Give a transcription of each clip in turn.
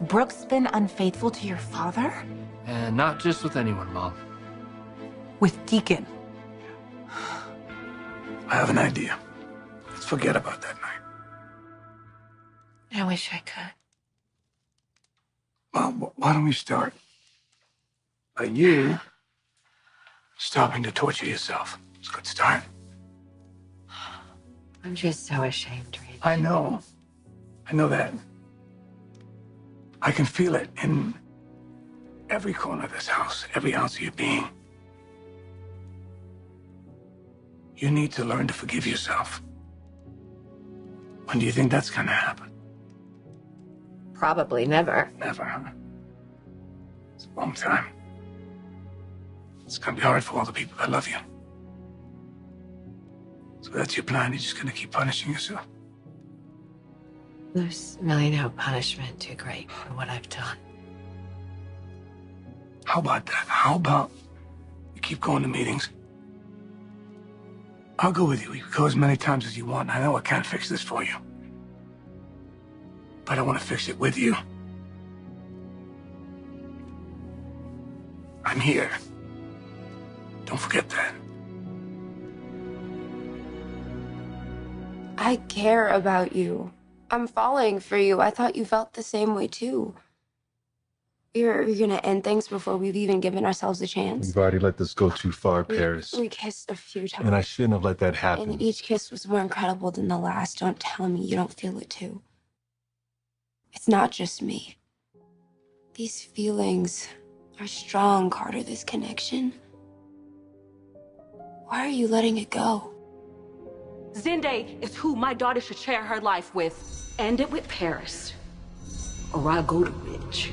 Brooke's been unfaithful to your father? And not just with anyone, Mom. With Deacon. I have an idea. Let's forget about that night. I wish I could. Well, why don't we start by you stopping to torture yourself? It's a good start. I'm just so ashamed, Reed. I know that. I can feel it in every corner of this house, every ounce of your being. You need to learn to forgive yourself. When do you think that's gonna happen? Probably never. Never, huh? It's a long time. It's gonna be hard for all the people that love you. So that's your plan? You're just gonna keep punishing yourself? There's really no punishment too great for what I've done. How about that? How about you keep going to meetings? I'll go with you. You can go as many times as you want. I know I can't fix this for you. But I want to fix it with you. I'm here. Don't forget that. I care about you. I'm falling for you. I thought you felt the same way too. You're gonna end things before we've even given ourselves a chance. We've already let this go too far, Paris. We kissed a few times. And I shouldn't have let that happen. And each kiss was more incredible than the last. Don't tell me you don't feel it too. It's not just me. These feelings are strong, Carter, this connection. Why are you letting it go? Zende is who my daughter should share her life with. End it with Paris, or I'll go to Rich.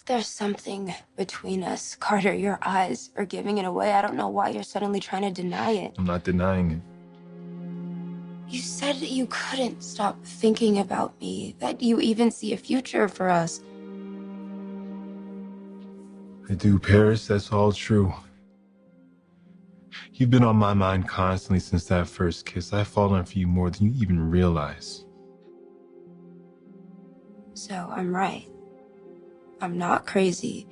There's something between us. Carter, your eyes are giving it away. I don't know why you're suddenly trying to deny it. I'm not denying it. You said that you couldn't stop thinking about me, that you even see a future for us. I do, Paris. That's all true. You've been on my mind constantly since that first kiss. I've fallen for you more than you even realize. So I'm right. I'm not crazy.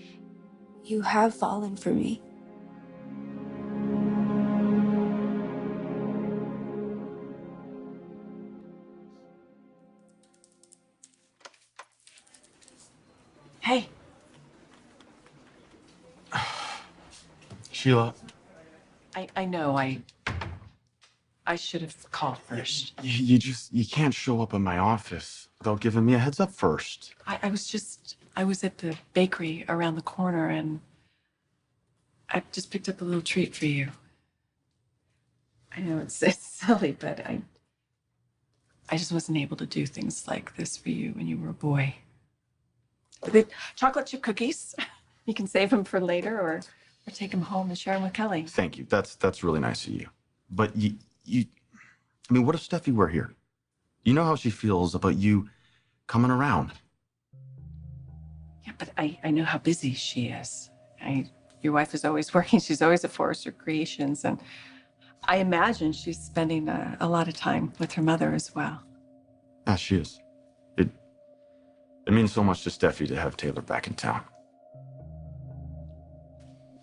You have fallen for me. Hey. Sheila. I know, I should have called first. You can't show up in my office without giving me a heads up first. I was at the bakery around the corner and I just picked up a little treat for you. I know it's silly, but I just wasn't able to do things like this for you when you were a boy. The chocolate chip cookies, you can save them for later or take them home and share them with Kelly. Thank you. That's really nice of you. But I mean, what if Steffi were here? You know how she feels about you coming around. Yeah, but I know how busy she is. Your wife is always working. She's always at Forrester Creations, and I imagine she's spending a lot of time with her mother as well. Yeah, she is. It means so much to Steffi to have Taylor back in town.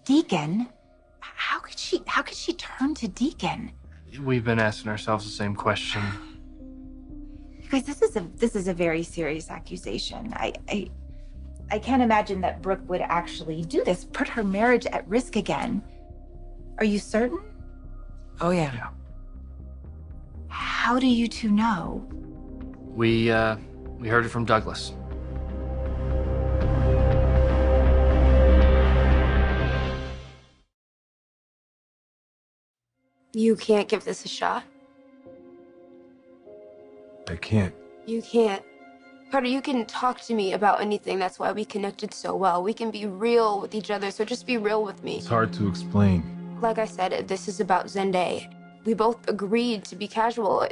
Deacon? How could she turn to Deacon? We've been asking ourselves the same question. You guys, this is a very serious accusation. I can't imagine that Brooke would actually do this, put her marriage at risk again. Are you certain? Oh, yeah. Yeah. How do you two know? We heard it from Douglas. You can't give this a shot? I can't. You can't. Carter, you can talk to me about anything. That's why we connected so well. We can be real with each other, so just be real with me. It's hard to explain. Like I said, this is about Zende. We both agreed to be casual.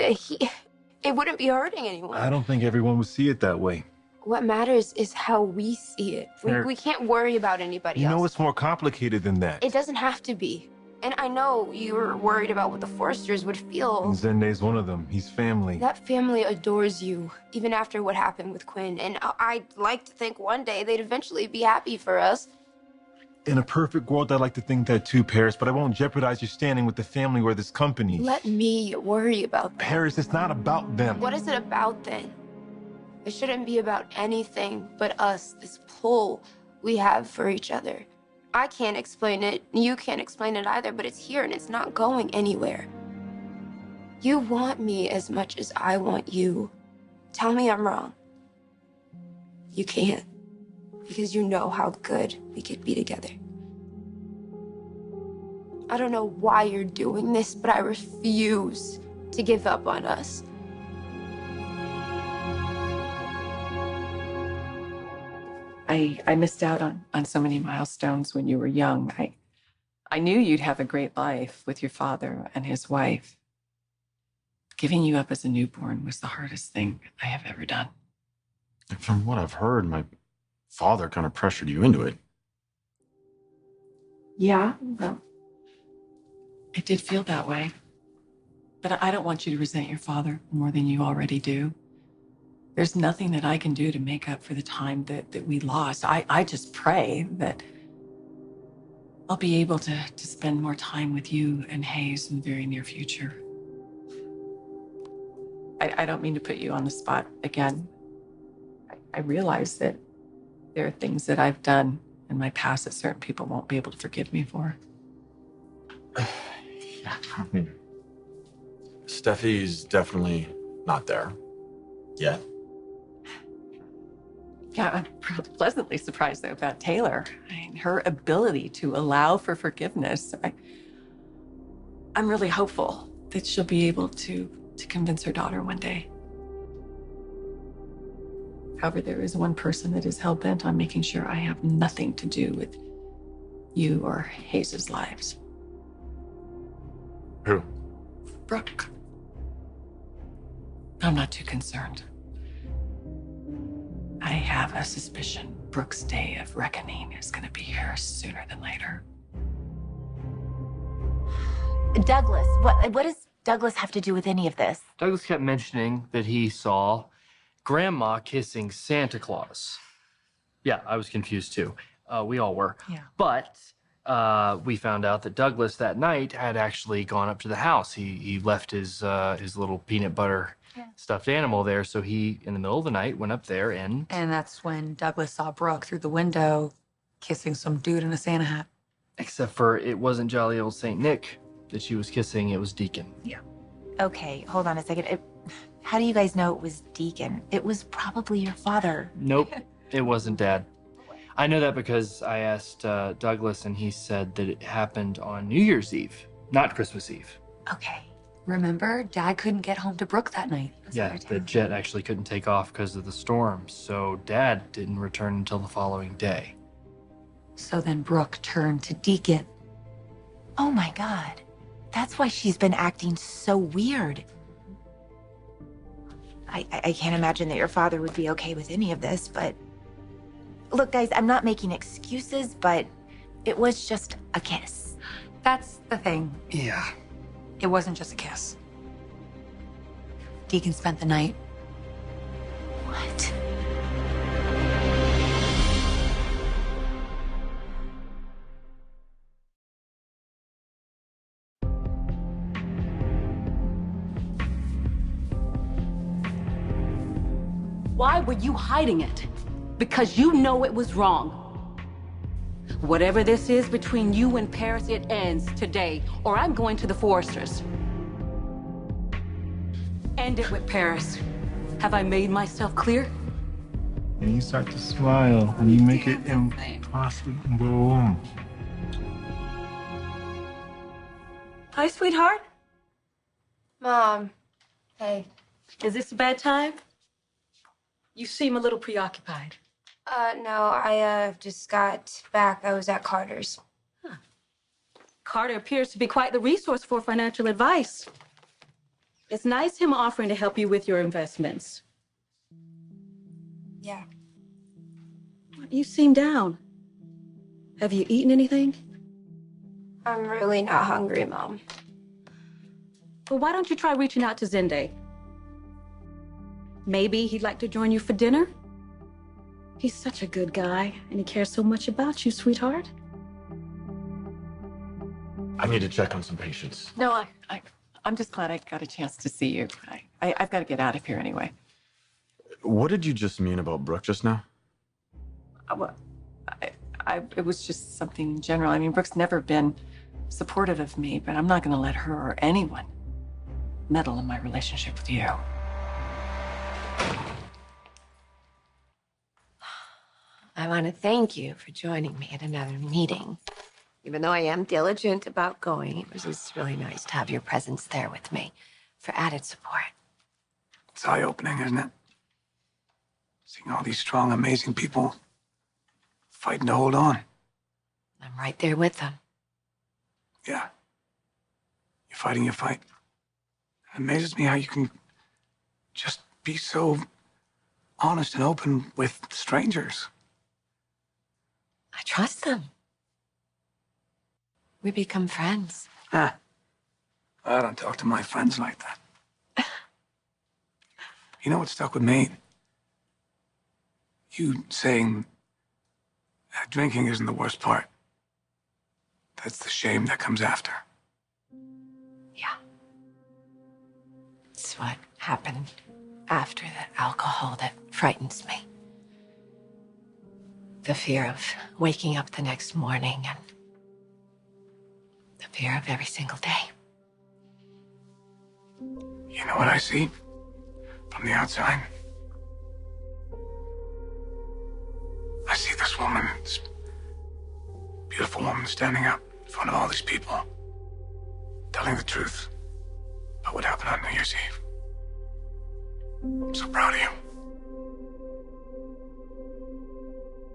It wouldn't be hurting anyone. I don't think everyone would see it that way. What matters is how we see it. We can't worry about anybody else. You know, it's more complicated than that. It doesn't have to be. And I know you're worried about what the Forresters would feel. And Zende's one of them. He's family. That family adores you, even after what happened with Quinn. And I'd like to think one day they'd eventually be happy for us. In a perfect world, I'd like to think that too, Paris, but I won't jeopardize your standing with the family or this company. Let me worry about that. Paris, it's not about them. What is it about then? It shouldn't be about anything but us, this pull we have for each other. I can't explain it, you can't explain it either, but it's here and it's not going anywhere. You want me as much as I want you. Tell me I'm wrong. You can't, because you know how good we could be together. I don't know why you're doing this, but I refuse to give up on us. I missed out on so many milestones when you were young. I knew you'd have a great life with your father and his wife. Giving you up as a newborn was the hardest thing I have ever done. And from what I've heard, my father kind of pressured you into it. Yeah, well, it did feel that way. But I don't want you to resent your father more than you already do. There's nothing that I can do to make up for the time that we lost. I just pray that I'll be able to spend more time with you and Hayes in the very near future. I don't mean to put you on the spot again. I realize that there are things that I've done in my past that certain people won't be able to forgive me for. Yeah, I mean, Steffi's definitely not there yet. Yeah, I'm pleasantly surprised, though, about Taylor. I mean, her ability to allow for forgiveness. I'm really hopeful that she'll be able to convince her daughter one day. However, there is one person that is hell-bent on making sure I have nothing to do with you or Hayes' lives. Who? Brooke. I'm not too concerned. I have a suspicion Brooke's day of reckoning is going to be here sooner than later. Douglas, what does Douglas have to do with any of this? Douglas kept mentioning that he saw Grandma kissing Santa Claus. Yeah, I was confused too. We all were. Yeah. But we found out that Douglas that night had actually gone up to the house. He left his little peanut butter stuffed animal there, so he, in the middle of the night, went up there and... And that's when Douglas saw Brooke through the window kissing some dude in a Santa hat. Except for it wasn't jolly old Saint Nick that she was kissing, it was Deacon. Yeah. Okay, hold on a second. How do you guys know it was Deacon? It was probably your father. Nope, it wasn't Dad. I know that because I asked Douglas, and he said that it happened on New Year's Eve, not Christmas Eve. Okay. Remember, Dad couldn't get home to Brooke that night. Yeah, the jet actually couldn't take off because of the storm, so Dad didn't return until the following day. So then Brooke turned to Deacon. Oh my God. That's why she's been acting so weird. I can't imagine that your father would be okay with any of this, but... Look, guys, I'm not making excuses, but it was just a kiss. That's the thing. Yeah. It wasn't just a kiss. Deacon spent the night. What? Why were you hiding it? Because you know it was wrong. Whatever this is between you and Paris, it ends today, or I'm going to the Forresters. End it with Paris. Have I made myself clear? And you start to smile and you make it impossible. Hi, sweetheart. Mom, hey. Is this a bad time? You seem a little preoccupied. No, I just got back. I was at Carter's. Carter appears to be quite the resource for financial advice. It's nice him offering to help you with your investments. Yeah. You seem down. Have you eaten anything? I'm really not hungry, Mom. Well, why don't you try reaching out to Zende? Maybe he'd like to join you for dinner? He's such a good guy, and he cares so much about you, sweetheart. I need to check on some patients. No, I'm just glad I got a chance to see you. I've got to get out of here anyway. What did you just mean about Brooke just now? Well, it was just something general. I mean, Brooke's never been supportive of me, but I'm not going to let her or anyone meddle in my relationship with you. I want to thank you for joining me at another meeting. Even though I am diligent about going, it was just really nice to have your presence there with me for added support. It's eye-opening, isn't it? Seeing all these strong, amazing people fighting to hold on. I'm right there with them. Yeah. You're fighting your fight. It amazes me how you can just be so honest and open with strangers. I trust them. We become friends. I don't talk to my friends like that. You know what stuck with me? You saying that drinking isn't the worst part. That's the shame that comes after. Yeah. It's what happened after the alcohol that frightens me. The fear of waking up the next morning and the fear of every single day. You know what I see from the outside? I see this woman, this beautiful woman standing up in front of all these people, telling the truth about what happened on New Year's Eve. I'm so proud of you.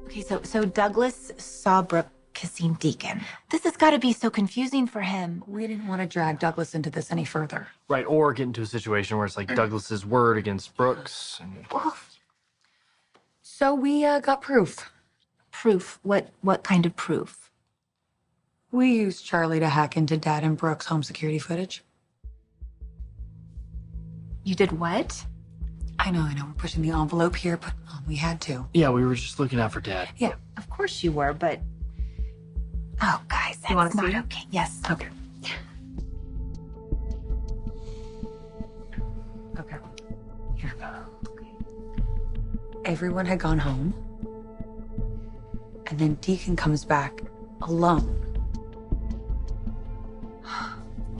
Okay, so Douglas saw Brooke kissing Deacon. This has got to be so confusing for him. We didn't want to drag Douglas into this any further. Right, or get into a situation where it's like Douglas's word against Brooke's. And... So we got proof. Proof? What kind of proof? We used Charlie to hack into Dad and Brooke's home security footage. You did what? I know, we're pushing the envelope here, but we had to. Yeah, we were just looking out for Dad. Yeah. Of course you were, but... Oh, guys, that's wanna not see it? okay. Yes. Okay. Okay. Here. Everyone had gone home. And then Deacon comes back alone.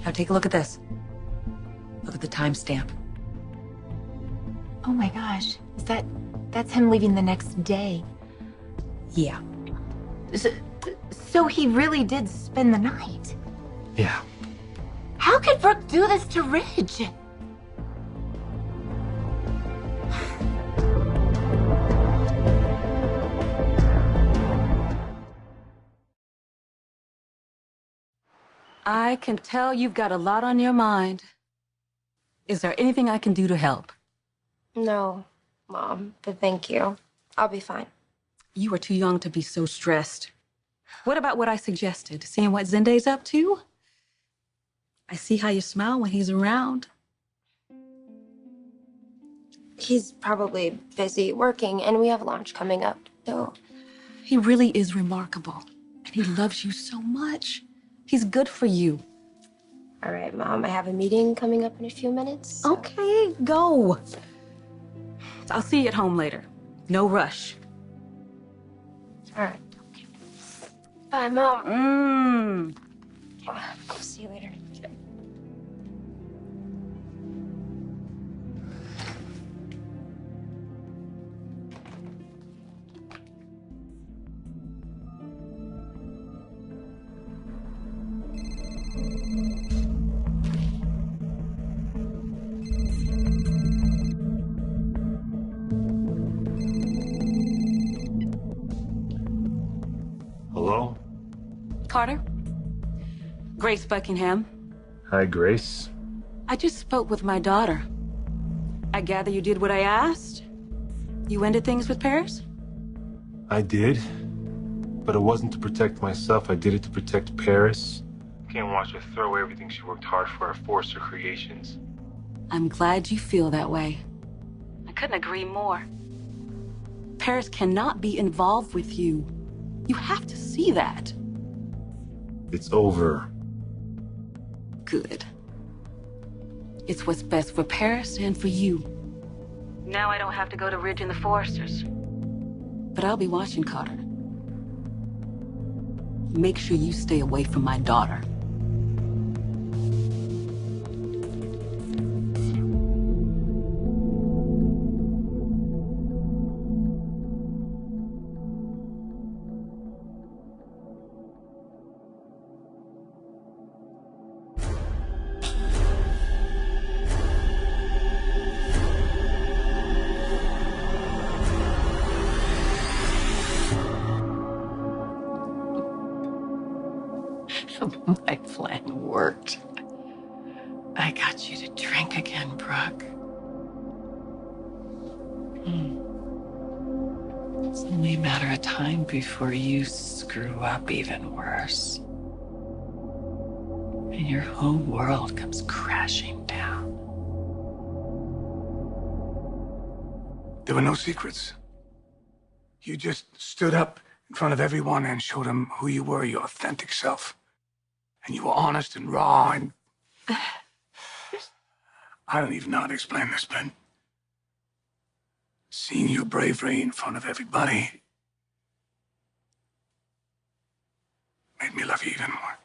Now take a look at this. Look at the timestamp. Oh my gosh. That's him leaving the next day. Yeah. So he really did spend the night. Yeah. How could Brooke do this to Ridge? I can tell you've got a lot on your mind. Is there anything I can do to help? No, Mom, but thank you. I'll be fine. You are too young to be so stressed. What about what I suggested? Seeing what Zende's up to? I see how you smile when he's around. He's probably busy working, and we have lunch coming up, so... He really is remarkable, and he loves you so much. He's good for you. All right, Mom, I have a meeting coming up in a few minutes. So... Okay, go. I'll see you at home later. No rush. All right. Okay. Bye, Mom. I'll see you later. Hello? Carter? Grace Buckingham. Hi, Grace. I just spoke with my daughter. I gather you did what I asked? You ended things with Paris? I did, but it wasn't to protect myself. I did it to protect Paris. Can't watch her throw away everything she worked hard for, forced her creations. I'm glad you feel that way. I couldn't agree more. Paris cannot be involved with you. You have to see that. It's over. Good. It's what's best for Paris and for you. Now I don't have to go to Ridge and the Foresters. But I'll be watching Carter. Make sure you stay away from my daughter. My plan worked. I got you to drink again, Brooke. It's only a matter of time before you screw up even worse. And your whole world comes crashing down. There were no secrets. You just stood up in front of everyone and showed them who you were, your authentic self. And you were honest and raw and... I don't even know how to explain this, but... seeing your bravery in front of everybody made me love you even more.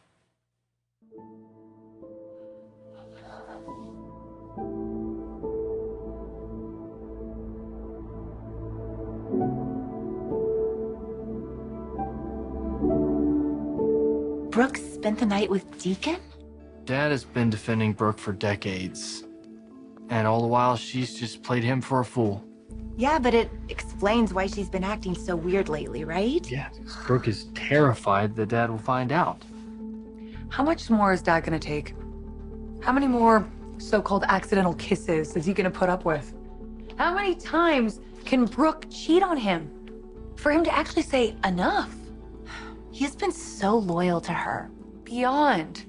Brooke spent the night with Deacon? Dad has been defending Brooke for decades. And all the while, she's just played him for a fool. Yeah, but it explains why she's been acting so weird lately, right? Yeah, Brooke is terrified that Dad will find out. How much more is Dad gonna take? How many more so-called accidental kisses is he gonna put up with? How many times can Brooke cheat on him for him to actually say enough? He's been so loyal to her. Beyond.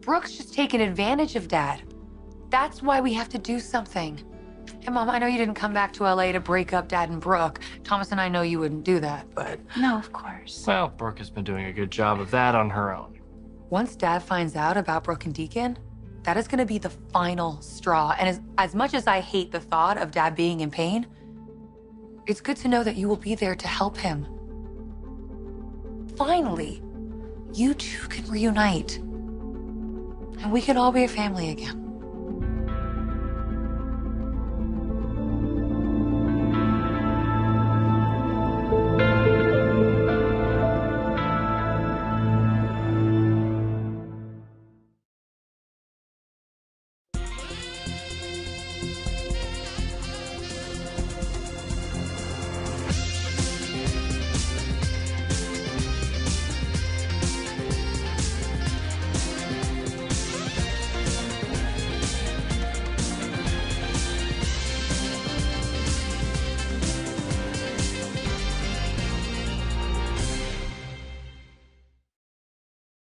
Brooke's just taking advantage of Dad. That's why we have to do something. And Mom, I know you didn't come back to LA to break up Dad and Brooke. Thomas and I know you wouldn't do that, but... No, of course. Well, Brooke has been doing a good job of that on her own. Once Dad finds out about Brooke and Deacon, that is gonna be the final straw. And as much as I hate the thought of Dad being in pain, it's good to know that you will be there to help him. Finally, you two can reunite. And we can all be a family again.